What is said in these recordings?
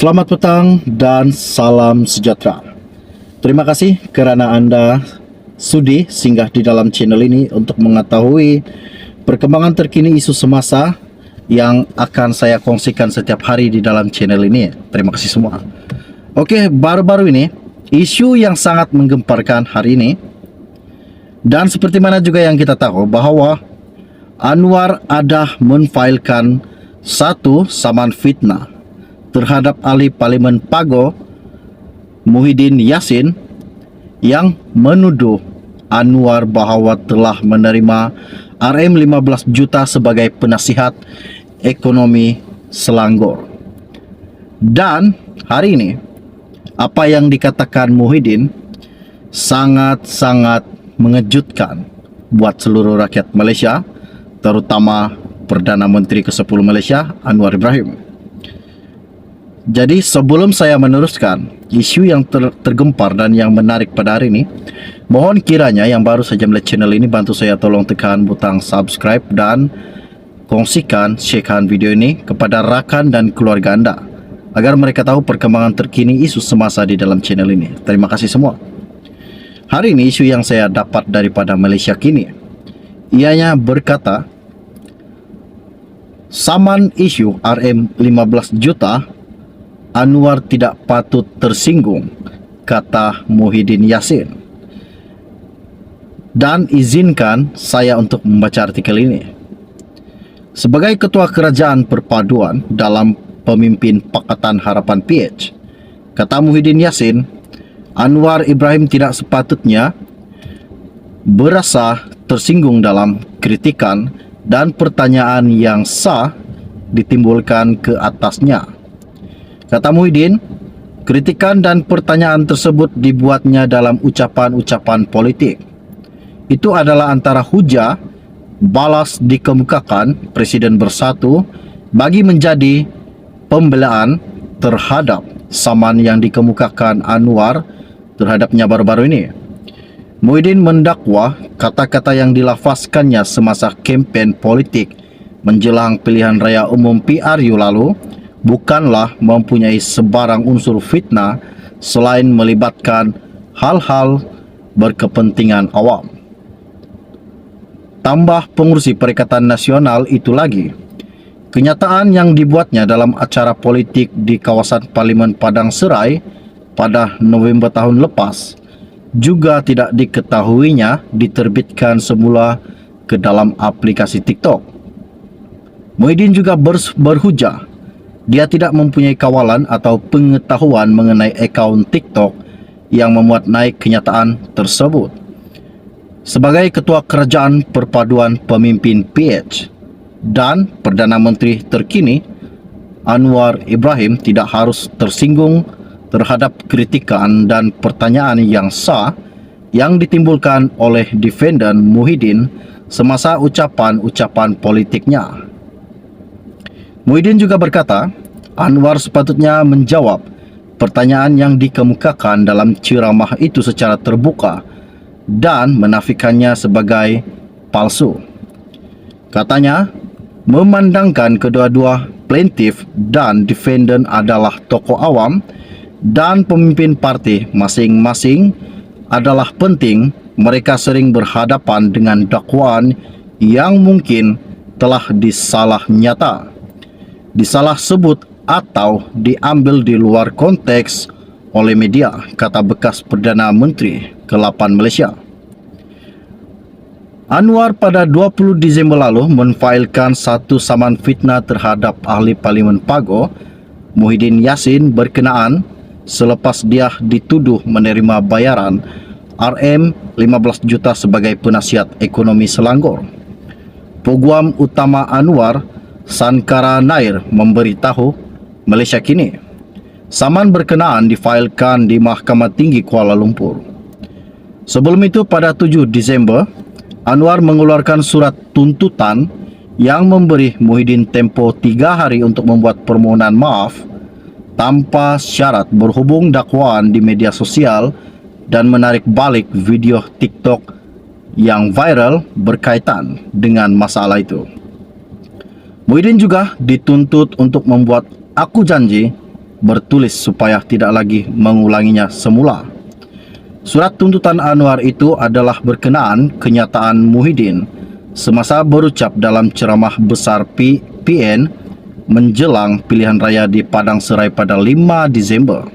Selamat petang dan salam sejahtera. Terima kasih kerana Anda sudi singgah di dalam channel ini untuk mengetahui perkembangan terkini isu semasa yang akan saya kongsikan setiap hari di dalam channel ini. Terima kasih semua. Oke, baru-baru ini isu yang sangat menggemparkan hari ini, dan seperti mana juga yang kita tahu bahawa Anwar ada menfailkan satu saman fitnah terhadap ahli Parlimen Pago Muhyiddin Yassin yang menuduh Anwar bahawa telah menerima RM15 juta sebagai penasihat ekonomi Selangor. Dan hari ini apa yang dikatakan Muhyiddin sangat-sangat mengejutkan buat seluruh rakyat Malaysia, terutama Perdana Menteri ke-10 Malaysia Anwar Ibrahim. Jadi sebelum saya meneruskan isu yang tergempar dan yang menarik pada hari ini, mohon kiranya yang baru saja melihat channel ini bantu saya tolong tekan butang subscribe dan kongsikan, sharekan video ini kepada rakan dan keluarga anda agar mereka tahu perkembangan terkini isu semasa di dalam channel ini. Terima kasih semua. Hari ini isu yang saya dapat daripada Malaysia Kini, ianya berkata saman isu RM15 juta Anwar tidak patut tersinggung, kata Muhyiddin Yassin. Dan izinkan saya untuk membaca artikel ini. Sebagai Ketua Kerajaan Perpaduan dalam Pemimpin Pakatan Harapan PH, kata Muhyiddin Yassin, Anwar Ibrahim tidak sepatutnya berasa tersinggung dalam kritikan dan pertanyaan yang sah ditimbulkan ke atasnya. Kata Muhyiddin, kritikan dan pertanyaan tersebut dibuatnya dalam ucapan-ucapan politik. Itu adalah antara hujah balas dikemukakan Presiden Bersatu bagi menjadi pembelaan terhadap saman yang dikemukakan Anwar terhadapnya baru-baru ini. Muhyiddin mendakwa kata-kata yang dilafazkannya semasa kempen politik menjelang pilihan raya umum PRU lalu bukanlah mempunyai sebarang unsur fitnah selain melibatkan hal-hal berkepentingan awam. Tambah pengurusi Perikatan Nasional itu lagi, kenyataan yang dibuatnya dalam acara politik di kawasan Parlimen Padang Serai pada November tahun lepas juga tidak diketahuinya diterbitkan semula ke dalam aplikasi TikTok. Muhyiddin juga berhujah dia tidak mempunyai kawalan atau pengetahuan mengenai akaun TikTok yang memuat naik kenyataan tersebut. Sebagai Ketua Kerajaan Perpaduan Pemimpin PH dan Perdana Menteri terkini, Anwar Ibrahim tidak harus tersinggung terhadap kritikan dan pertanyaan yang sah yang ditimbulkan oleh defendant Muhyiddin semasa ucapan-ucapan politiknya. Muhyiddin juga berkata, Anwar sepatutnya menjawab pertanyaan yang dikemukakan dalam ceramah itu secara terbuka dan menafikannya sebagai palsu. Katanya, memandangkan kedua-dua plaintiff dan defendant adalah tokoh awam dan pemimpin parti masing-masing adalah penting mereka sering berhadapan dengan dakwaan yang mungkin telah disalah nyata, disalah sebut atau diambil di luar konteks oleh media, kata bekas Perdana Menteri ke-8 Malaysia. Anwar pada 20 Disember lalu menfailkan satu saman fitnah terhadap ahli Parlimen Pago Muhyiddin Yassin berkenaan selepas dia dituduh menerima bayaran RM15 juta sebagai penasihat ekonomi Selangor. Peguam utama Anwar, Sankara Nair, memberitahu Malaysia Kini saman berkenaan difailkan di Mahkamah Tinggi Kuala Lumpur. Sebelum itu pada 7 Disember, Anwar mengeluarkan surat tuntutan yang memberi Muhyiddin tempoh 3 hari untuk membuat permohonan maaf tanpa syarat berhubung dakwaan di media sosial dan menarik balik video TikTok yang viral berkaitan dengan masalah itu. Muhyiddin juga dituntut untuk membuat aku janji bertulis supaya tidak lagi mengulanginya semula. Surat tuntutan Anwar itu adalah berkenaan kenyataan Muhyiddin semasa berucap dalam ceramah besar PN menjelang pilihan raya di Padang Serai pada 5 Disember.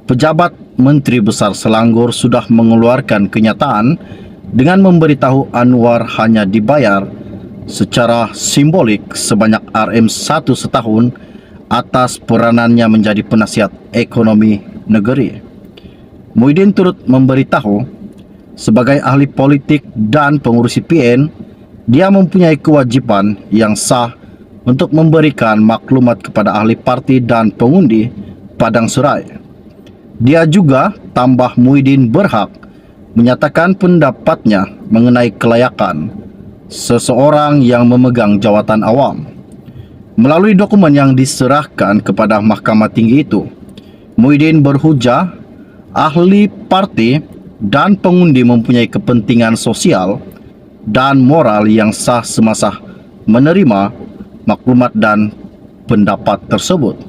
Pejabat Menteri Besar Selangor sudah mengeluarkan kenyataan dengan memberitahu Anwar hanya dibayar secara simbolik sebanyak RM1 setahun atas peranannya menjadi penasihat ekonomi negeri. Muhyiddin turut memberitahu, sebagai ahli politik dan pengurus PN, dia mempunyai kewajiban yang sah untuk memberikan maklumat kepada ahli parti dan pengundi Padang Serai. Dia juga, tambah Muhyiddin, berhak menyatakan pendapatnya mengenai kelayakan seseorang yang memegang jawatan awam. Melalui dokumen yang diserahkan kepada Mahkamah Tinggi itu, Muhyiddin berhujah ahli parti dan pengundi mempunyai kepentingan sosial dan moral yang sah semasa menerima maklumat dan pendapat tersebut.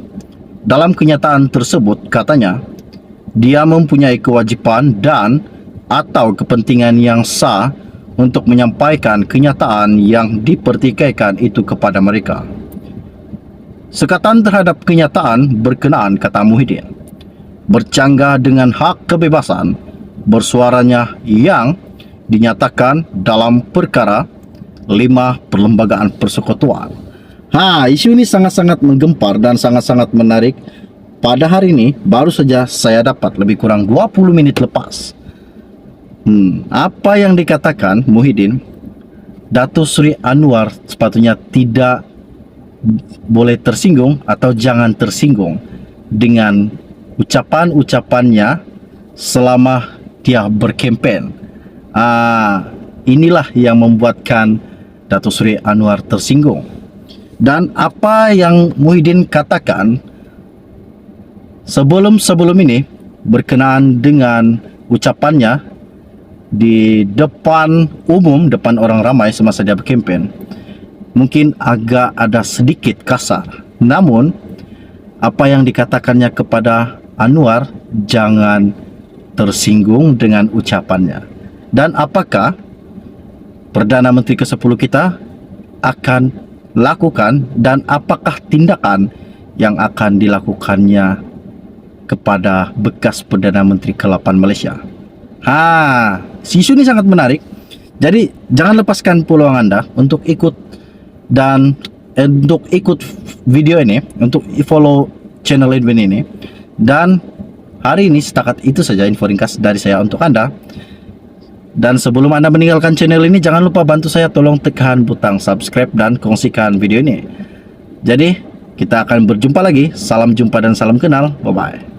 Dalam kenyataan tersebut, katanya, dia mempunyai kewajiban dan atau kepentingan yang sah untuk menyampaikan kenyataan yang dipertikaikan itu kepada mereka. Sekatan terhadap kenyataan berkenaan, kata Muhyiddin, bercanggah dengan hak kebebasan bersuaranya yang dinyatakan dalam perkara 5 Perlembagaan Persekutuan. Isu ini sangat-sangat menggempar dan sangat-sangat menarik. Pada hari ini baru saja saya dapat lebih kurang 20 menit lepas. Apa yang dikatakan Muhyiddin, Datuk Seri Anwar sepatutnya tidak boleh tersinggung atau jangan tersinggung dengan ucapan-ucapannya selama dia berkempen. Inilah yang membuatkan Datuk Seri Anwar tersinggung. Dan apa yang Muhyiddin katakan sebelum ini berkenaan dengan ucapannya di depan umum, depan orang ramai semasa dia berkempen, mungkin agak ada sedikit kasar. Namun apa yang dikatakannya kepada Anwar, jangan tersinggung dengan ucapannya. Dan apakah Perdana Menteri ke-10 kita akan lakukan, dan apakah tindakan yang akan dilakukannya kepada bekas Perdana Menteri ke-8 Malaysia? Isu ini sangat menarik. Jadi jangan lepaskan peluang Anda untuk ikut dan untuk ikut video ini, untuk follow channel Edwin ini. Dan hari ini setakat itu saja info ringkas dari saya untuk Anda. Dan sebelum Anda meninggalkan channel ini, jangan lupa bantu saya, tolong tekan butang subscribe dan kongsikan video ini. Jadi kita akan berjumpa lagi. Salam jumpa dan salam kenal. Bye bye.